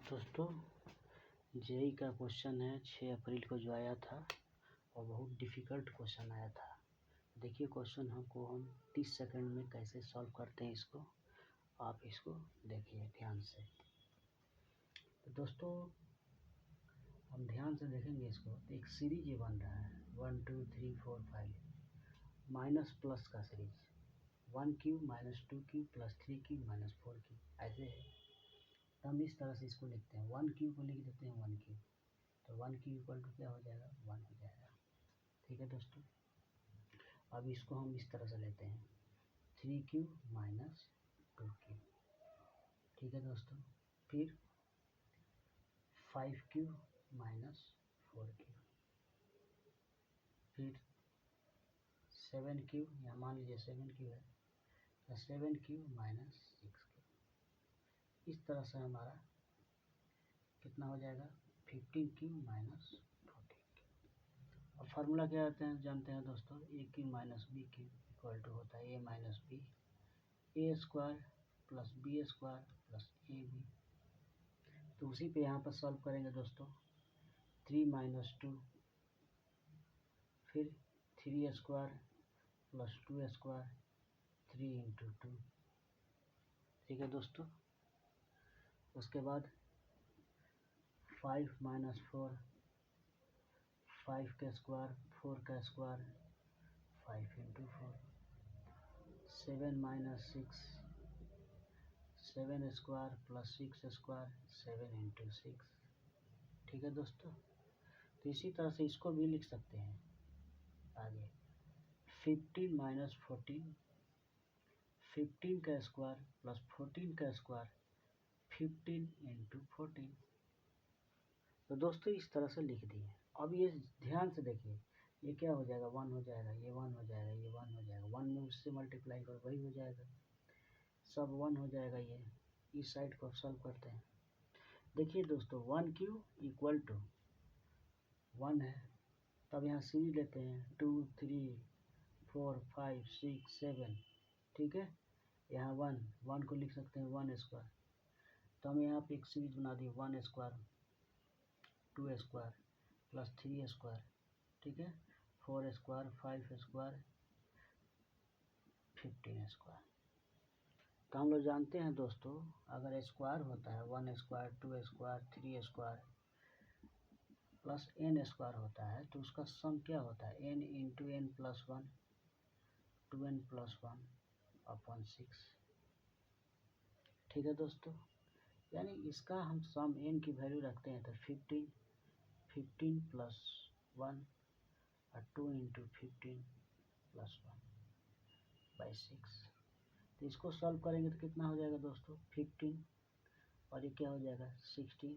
दोस्तों जेई का क्वेश्चन है 6 अप्रैल को जो आया था और बहुत डिफ़िकल्ट क्वेश्चन आया था। देखिए क्वेश्चन हम 30 सेकंड में कैसे सॉल्व करते हैं इसको, आप इसको देखिए ध्यान से। तो दोस्तों हम ध्यान से देखेंगे इसको, तो एक सीरीज ये बन रहा है 1 2 3 4 5 माइनस प्लस का series 1 cube minus 2 cube plus 3 cube minus 4 cube ऐसे है। तो हम इस तरह से इसको लिखते हैं, 1 क्यूब को लिख देते हैं 1 क्यूब, तो 1 क्यूब इक्वल टू क्या हो जाएगा 1 हो जाएगा। ठीक है दोस्तों, अब इसको हम इस तरह से लेते हैं 3 क्यूब माइनस 2 क्यूब। ठीक है दोस्तों, फिर 5 क्यूब माइनस 4 क्यूब, फिर 7 क्यूब, यहाँ मान लीजिए 7 क्यूब है तो 7 क्यूब माइनस 6 क्यूब। इस तरह से हमारा कितना हो जाएगा 15 क्यूब माइनस 14 क्यूब। अब फार्मूला क्या जानते हैं दोस्तों, A cube minus B cube equal to होता है A minus B, A square plus B square plus A B. तो उसी पे यहाँ पर सॉल्व करेंगे दोस्तों, 3 माइनस 2, फिर 3 स्क्वायर प्लस 2 स्क्वायर 3 इंटू 2। ठीक है दोस्तों, उसके बाद 5 माइनस 4, 5 का स्क्वायर 4 का square 5 into 4, 7 minus 6, 7 square plus 6 square 7 into 6। ठीक है दोस्तों, तो इसी तरह से इसको भी लिख सकते हैं आगे 15 माइनस 14, 15 का स्क्वायर प्लस 14 का स्क्वायर 15 इंटू 14। तो दोस्तों इस तरह से लिख दिए। अब ये ध्यान से देखिए, ये क्या हो जाएगा 1 हो जाएगा, ये 1 हो जाएगा, ये 1 हो जाएगा, 1 में उससे मल्टीप्लाई करो वही हो जाएगा, सब 1 हो जाएगा। ये इस साइड को सॉल्व करते हैं। देखिए दोस्तों 1 क्यूब इक्वल टू 1 है, तब यहाँ सीरीज लेते हैं 2 3 4 5 6 7। ठीक है, यहाँ 1 को लिख सकते हैं 1 स्क्वायर, तो हम यहाँ पे एक सीरीज बना दिए 1 स्क्वायर 2 स्क्वायर प्लस 3 स्क्वायर, ठीक है, 4 स्क्वायर 5 स्क्वायर 15 स्क्वायर। तो हम लोग जानते हैं दोस्तों, अगर स्क्वायर होता है 1 square 2 square 3 square plus n square होता है, तो उसका सम क्या होता है n into n plus 1, 2n plus 1 upon 6। ठीक है दोस्तों, यानी इसका हम सम n की वैल्यू रखते हैं तो 15 प्लस 1 और 2 इंटू 15 प्लस 1 बाई 6। तो इसको सॉल्व करेंगे तो कितना हो जाएगा दोस्तों 15, और ये क्या हो जाएगा 16,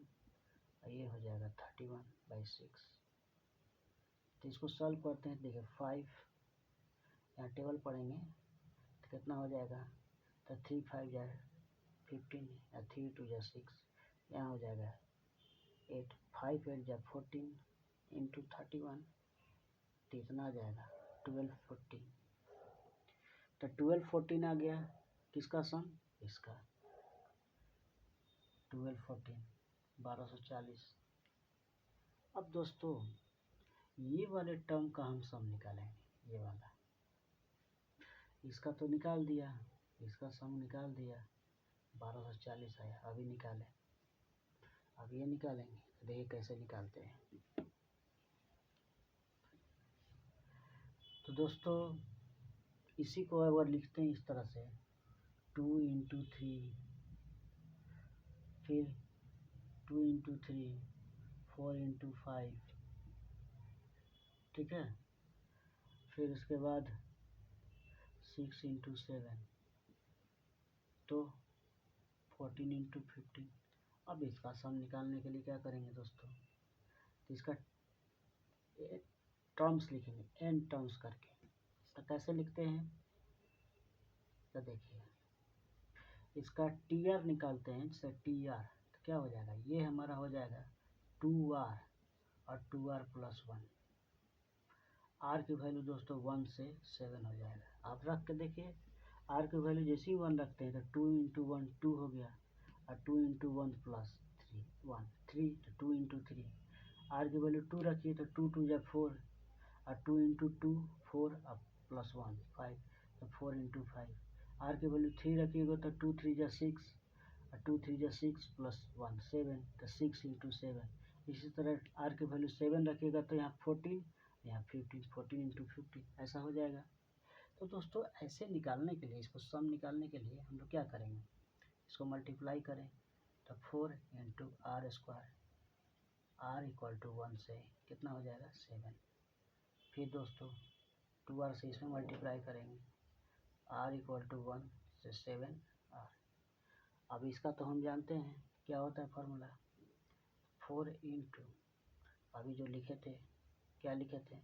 और ये हो जाएगा 31 बाई 6। तो इसको सॉल्व करते हैं, देखिए 5 यहाँ टेबल पढ़ेंगे तो कितना हो जाएगा, तो 3 5 जाए 15 या 3 2 जा 6, यहाँ हो जाएगा 8, 5 8 जा 14 इंटू 31, तो इतना आ जाएगा 12 14। तो 12 14 आ गया, किसका सम इसका 12 14 1240। अब दोस्तों ये वाले टर्म का हम सम निकालेंगे, ये वाला, इसका तो निकाल दिया, इसका सम निकाल दिया 1240 आया। अभी निकालें, अब ये निकालेंगे, देखिए कैसे निकालते हैं। तो दोस्तों इसी को अगर लिखते हैं इस तरह से 2 इंटू 3, फिर 2 इंटू 3 4 इंटू 5, ठीक है, फिर उसके बाद 6 इंटू 7, तो 14 इंटू 15। अब इसका सम निकालने के लिए क्या करेंगे दोस्तों, तो इसका टर्म्स लिखेंगे n टर्म्स करके। तो कैसे लिखते हैं, तो देखिए इसका TR निकालते हैं, जैसे TR तो क्या हो जाएगा, ये हमारा हो जाएगा 2R और 2R प्लस 1। R की वैल्यू दोस्तों 1 से 7 हो जाएगा। आप रख के देखिए, R की वैल्यू जैसे ही 1 रखते हैं तो 2 इंटू 1 2 हो गया, और 2 इंटू 1 प्लस 3 1 3 तो 2 इंटू 3, आर की वैल्यू 2 रखिए तो 2 2 जा 4 और 2 इंटू 2 4 अब प्लस 1 5 तो 4 इंटू 5, आर की वैल्यू 3 रखिएगा तो 2 3 जा 6 और 2 3 जा 6 प्लस 1 7 तो 6 इंटू 7। इसी तरह आर की वैल्यू 7 रखिएगा तो यहाँ 14, यहाँ 15, 14 इंटू 15 ऐसा हो जाएगा। तो दोस्तों ऐसे निकालने के लिए, इसको सम निकालने के लिए हम लोग क्या करेंगे, इसको मल्टीप्लाई करें तो 4 into R square, R equal to 1 से कितना हो जाएगा 7। फिर दोस्तों 2r से इसमें मल्टीप्लाई करेंगे, r इक्वल टू 1 से 7r। अब इसका तो हम जानते हैं क्या होता है फार्मूला, 4 इंटू अभी जो लिखे थे, क्या लिखे थे,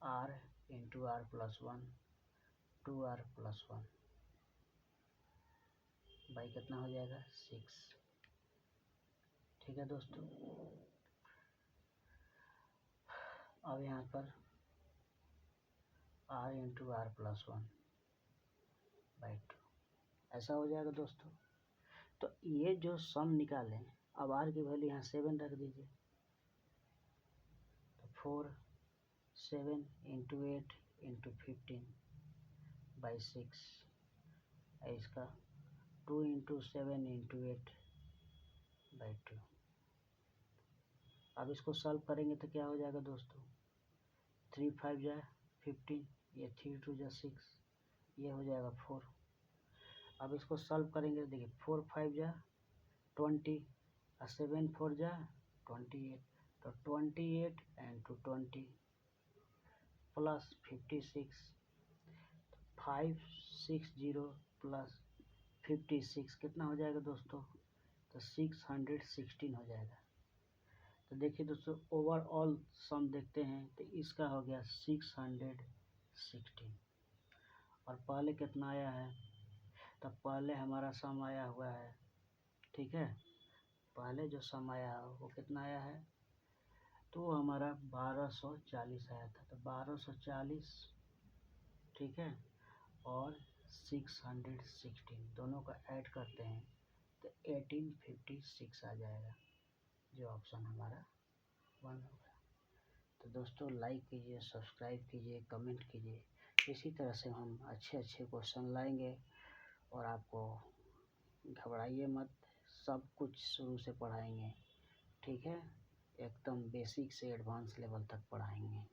r into R plus 1 2r plus 1 by कितना हो जाएगा 6। ठीक है दोस्तों, अब यहाँ पर r into R plus 1 by 2 ऐसा हो जाएगा दोस्तों। तो ये जो सम निकालें, अब r की वैल्यू यहाँ 7 रख दीजिए तो 4 7 इंटू 8 इंटू 15 बाई 6, इसका 2 इंटू 7 इंटू 8 बाई 2। अब इसको सॉल्व करेंगे तो क्या हो जाएगा दोस्तों, 3 5 जा 15, ये 3 2 जा 6, ये हो जाएगा 4। अब इसको सॉल्व करेंगे तो देखिए 4 5 जा 20 और 7 4 जा 28, तो 28 इंटू 20 प्लस 56, 560 प्लस 56 कितना हो जाएगा दोस्तों, तो 616 हो जाएगा। तो देखिए दोस्तों ओवरऑल सम देखते हैं तो इसका हो गया 616 और पहले कितना आया है, तो पहले हमारा सम आया हुआ है, ठीक है, पहले जो सम आया है वो कितना आया है, तो हमारा 1240 आया था, तो 1240 ठीक है और 616 दोनों का ऐड करते हैं तो 1856 आ जाएगा, जो ऑप्शन हमारा 1 होगा। तो दोस्तों लाइक कीजिए, सब्सक्राइब कीजिए, कमेंट कीजिए, इसी तरह से हम अच्छे अच्छे क्वेश्चन लाएंगे और आपको घबराइए मत, सब कुछ शुरू से पढ़ाएंगे, ठीक है, एकदम बेसिक से एडवांस लेवल तक पढ़ाएंगे।